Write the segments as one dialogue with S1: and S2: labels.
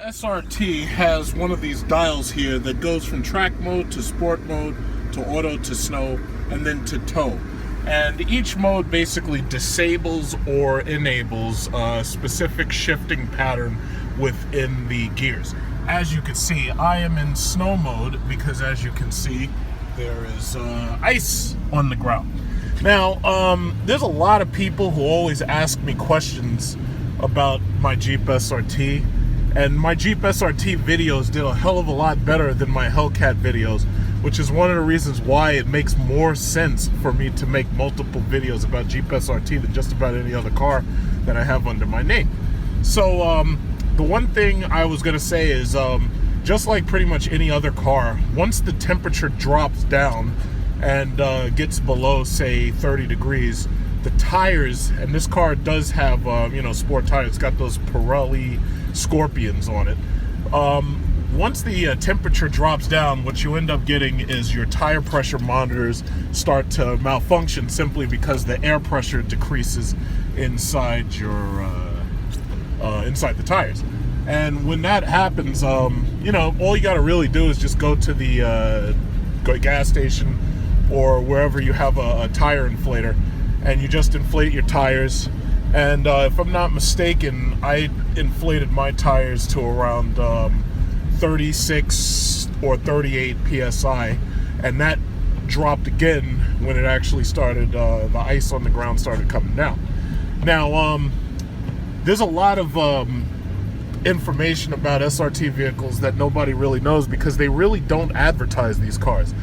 S1: SRT has one of these dials here that goes from track mode to sport mode to auto to snow and then to tow. And each mode basically disables or enables a specific shifting pattern within the gears. As you can see, I am in snow mode because, as you can see, there is ice on the ground. Now, there's a lot of people who always ask me questions about my Jeep SRT. And my Jeep SRT videos did a hell of a lot better than my Hellcat videos, which is one of the reasons why it makes more sense for me to make multiple videos about Jeep SRT than just about any other car that I have under my name. So the one thing I was going to say is, just like pretty much any other car, once the temperature drops down and gets below, say, 30 degrees, the tires, and this car does have, sport tires, it's got those Pirelli Scorpions on it. Once the temperature drops down, what you end up getting is your tire pressure monitors start to malfunction simply because the air pressure decreases inside your inside the tires. And when that happens, all you got to really do is just go to the gas station or wherever you have a tire inflator, and you just inflate your tires. And if I'm not mistaken, I inflated my tires to around 36 or 38 psi, and that dropped again when it actually started, the ice on the ground started coming down. Now, there's a lot of information about SRT vehicles that nobody really knows because they really don't advertise these cars.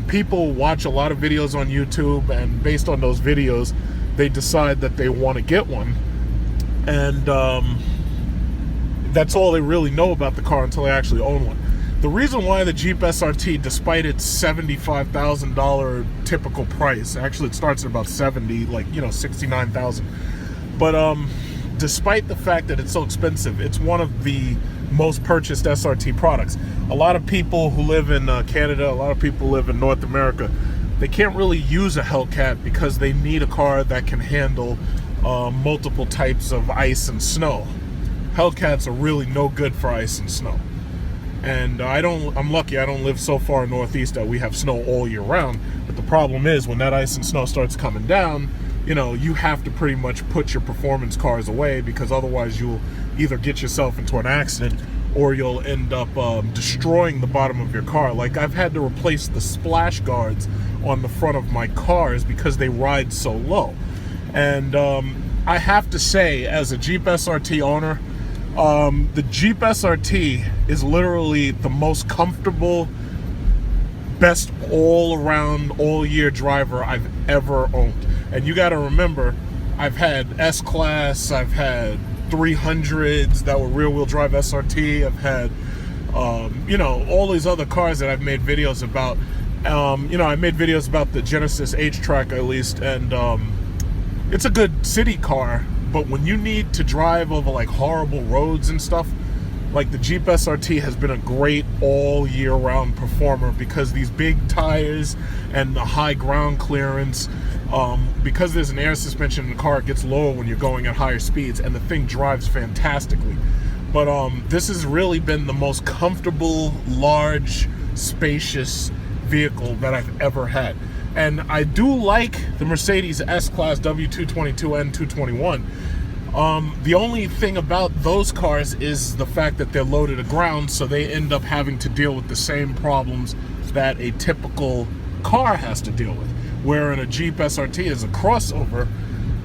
S1: People watch a lot of videos on YouTube, and based on those videos, they decide that they want to get one, and that's all they really know about the car until they actually own one. The reason why the Jeep SRT, despite its $75,000 typical price, actually it starts at about 70, like, $69,000, but despite the fact that it's so expensive, it's one of the most purchased SRT products. A lot of people who live in Canada, a lot of people live in North America, they can't really use a Hellcat because they need a car that can handle multiple types of ice and snow. Hellcats are really no good for ice and snow. And I'm lucky I don't live so far northeast that we have snow all year round. But the problem is when that ice and snow starts coming down, you have to pretty much put your performance cars away, because otherwise you'll either get yourself into an accident or you'll end up destroying the bottom of your car. Like, I've had to replace the splash guards on the front of my cars because they ride so low. And I have to say, as a Jeep SRT owner, the Jeep SRT is literally the most comfortable, best all-around, all-year driver I've ever owned. And you got to remember, I've had S-Class, I've had 300s that were rear-wheel drive SRT, I've had, all these other cars that I've made videos about. I made videos about the Genesis H-Track, at least, and it's a good city car, but when you need to drive over like horrible roads and stuff, like, the Jeep SRT has been a great all year round performer because these big tires and the high ground clearance, because there's an air suspension in the car, it gets lower when you're going at higher speeds, and the thing drives fantastically. But this has really been the most comfortable, large, spacious vehicle that I've ever had. And I do like the Mercedes S-Class W222 and 221. The only thing about those cars is the fact that they're loaded to ground, so they end up having to deal with the same problems that a typical car has to deal with. Where in a Jeep SRT is a crossover,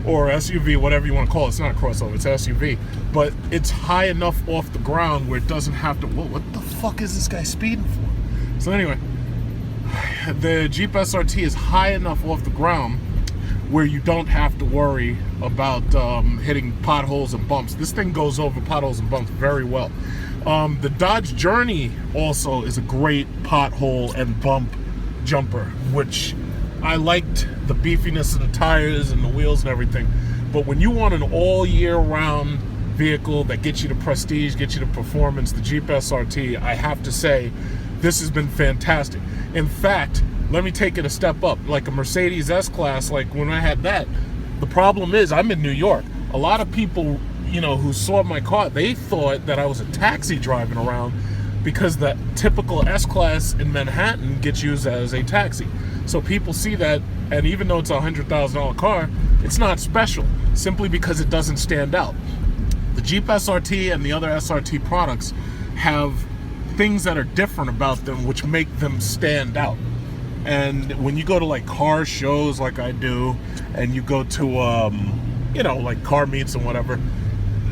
S1: or SUV, whatever you want to call it. It's not a crossover, it's SUV. But it's high enough off the ground where it doesn't have to, whoa, what the fuck is this guy speeding for? So anyway, the Jeep SRT is high enough off the ground where you don't have to worry about hitting potholes and bumps. This thing goes over potholes and bumps very well. The Dodge Journey also is a great pothole and bump jumper, which I liked the beefiness of the tires and the wheels and everything. But when you want an all year round vehicle that gets you the prestige, gets you the performance, the Jeep SRT, I have to say, this has been fantastic. In fact, let me take it a step up. Like a Mercedes S-Class, like when I had that, the problem is I'm in New York. A lot of people, who saw my car, they thought that I was a taxi driving around, because the typical S-Class in Manhattan gets used as a taxi. So people see that, and even though it's a $100,000 car, it's not special, simply because it doesn't stand out. The Jeep SRT and the other SRT products have things that are different about them which make them stand out. And when you go to like car shows like I do, and you go to like car meets and whatever,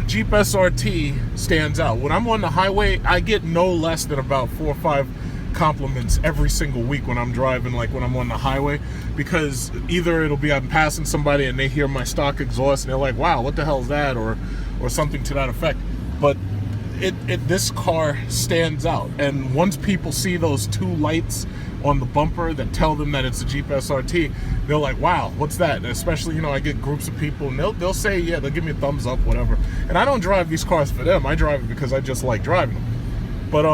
S1: Jeep SRT stands out. When I'm on the highway, I get no less than about 4 or 5 compliments every single week when I'm driving, like when I'm on the highway, because either it'll be I'm passing somebody and they hear my stock exhaust and they're like, wow, what the hell is that, or something to that effect. But this car stands out, and once people see those 2 lights on the bumper that tell them that it's a Jeep SRT, they're like, wow, what's that? And especially, I get groups of people, and they'll say, yeah, they'll give me a thumbs up, whatever. And I don't drive these cars for them. I drive it because I just like driving them. But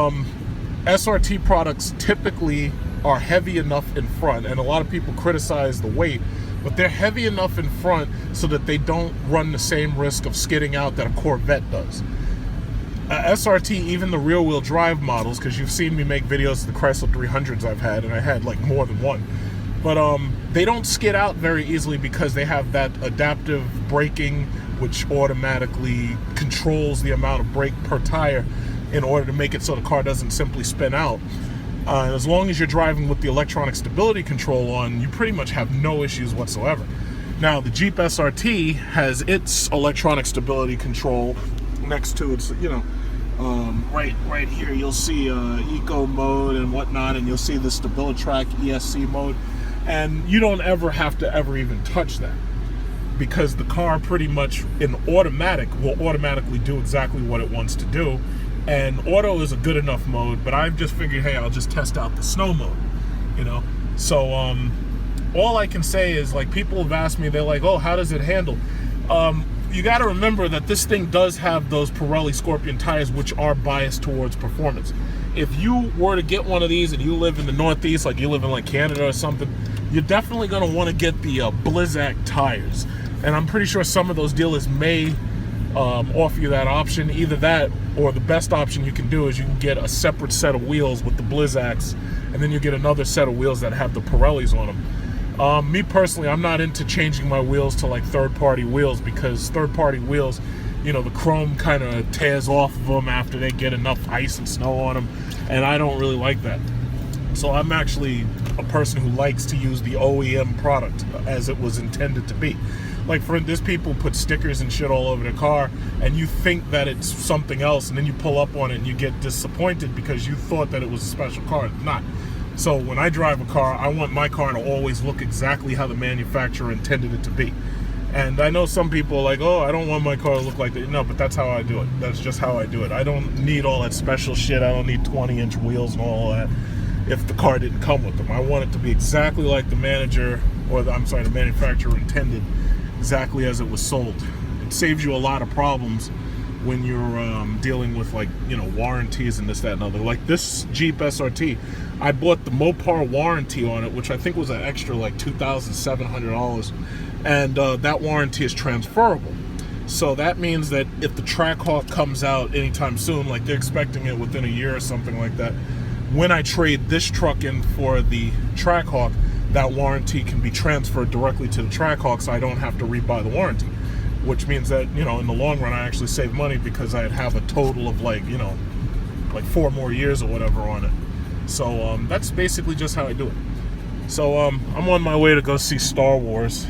S1: SRT products typically are heavy enough in front, and a lot of people criticize the weight, but they're heavy enough in front so that they don't run the same risk of skidding out that a Corvette does. SRT, even the rear-wheel drive models, because you've seen me make videos of the Chrysler 300s I've had, and I had like more than one, but they don't skid out very easily because they have that adaptive braking, which automatically controls the amount of brake per tire in order to make it so the car doesn't simply spin out. And as long as you're driving with the electronic stability control on, you pretty much have no issues whatsoever. Now, the Jeep SRT has its electronic stability control next to its, right here you'll see eco mode and whatnot, and you'll see the StabiliTrak ESC mode, and you don't ever have to ever even touch that, because the car pretty much in automatic will automatically do exactly what it wants to do. And auto is a good enough mode, but I've just figured, hey, I'll just test out the snow mode, so all I can say is, like, people have asked me, they're like, oh, how does it handle? You got to remember that this thing does have those Pirelli Scorpion tires, which are biased towards performance. If you were to get one of these and you live in the Northeast, like you live in like Canada or something, you're definitely going to want to get the Blizzak tires. And I'm pretty sure some of those dealers may offer you that option. Either that, or the best option you can do is you can get a separate set of wheels with the Blizzaks, and then you get another set of wheels that have the Pirellis on them. Me personally, I'm not into changing my wheels to like third-party wheels, because third-party wheels, the chrome kind of tears off of them after they get enough ice and snow on them, and I don't really like that. So I'm actually a person who likes to use the OEM product as it was intended to be. Like, for instance, people put stickers and shit all over the car, and you think that it's something else, and then you pull up on it and you get disappointed because you thought that it was a special car. It's not. So when I drive a car, I want my car to always look exactly how the manufacturer intended it to be. And I know some people are like, oh, I don't want my car to look like that. No, but that's how I do it. That's just how I do it. I don't need all that special shit. I don't need 20-inch wheels and all that if the car didn't come with them. I want it to be exactly like the the manufacturer intended, exactly as it was sold. It saves you a lot of problems when you're dealing with, like, warranties and this, that, and other. Like this Jeep SRT, I bought the Mopar warranty on it, which I think was an extra like $2,700, and that warranty is transferable. So that means that if the Trackhawk comes out anytime soon, like they're expecting it within a year or something like that, when I trade this truck in for the Trackhawk, that warranty can be transferred directly to the Trackhawk, so I don't have to rebuy the warranty. Which means that, in the long run, I actually save money, because I'd have a total of like 4 more years or whatever on it. So that's basically just how I do it. So I'm on my way to go see Star Wars.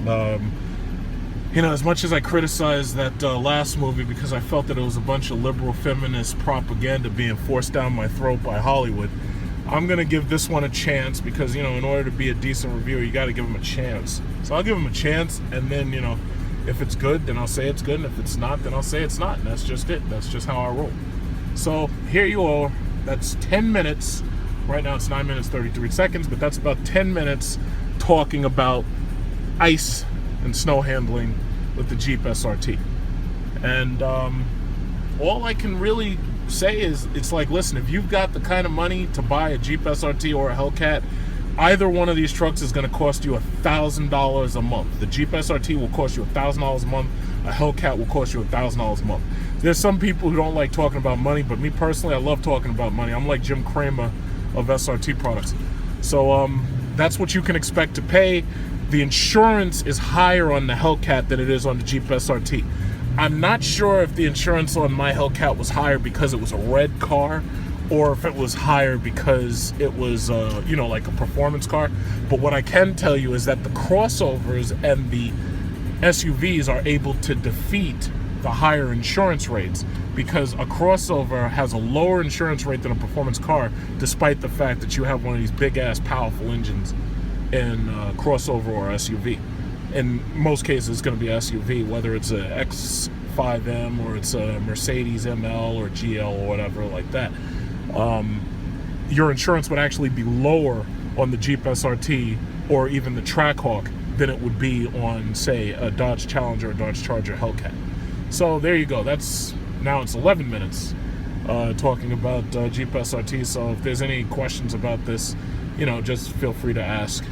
S1: As much as I criticized that last movie because I felt that it was a bunch of liberal feminist propaganda being forced down my throat by Hollywood, I'm going to give this one a chance, because, in order to be a decent reviewer, you got to give them a chance. So I'll give them a chance, and then, if it's good, then I'll say it's good, and if it's not, then I'll say it's not, and that's just it. That's just how I roll. So here you are. That's 10 minutes. Right now it's 9 minutes 33 seconds, but that's about 10 minutes talking about ice and snow handling with the Jeep SRT. And all I can really say is, it's like, listen, if you've got the kind of money to buy a Jeep SRT or a Hellcat, either one of these trucks is going to cost you $1,000 a month. The Jeep SRT will cost you $1,000 a month, A Hellcat will cost you $1,000 a month. There's some people who don't like talking about money, but me personally, I love talking about money. I'm like Jim Cramer of SRT products. So that's what you can expect to pay. The insurance is higher on the Hellcat than it is on the Jeep SRT. I'm not sure if the insurance on my Hellcat was higher because it was a red car, or if it was higher because it was, you know, like a performance car. But what I can tell you is that the crossovers and the SUVs are able to defeat the higher insurance rates, because a crossover has a lower insurance rate than a performance car, despite the fact that you have one of these big-ass powerful engines in a crossover or SUV. In most cases, it's going to be SUV, whether it's a X5M or it's a Mercedes ML or GL or whatever like that. Your insurance would actually be lower on the Jeep SRT or even the Trackhawk than it would be on, say, a Dodge Challenger or Dodge Charger Hellcat. So there you go. Now it's 11 minutes talking about Jeep SRT. So if there's any questions about this, you know, just feel free to ask.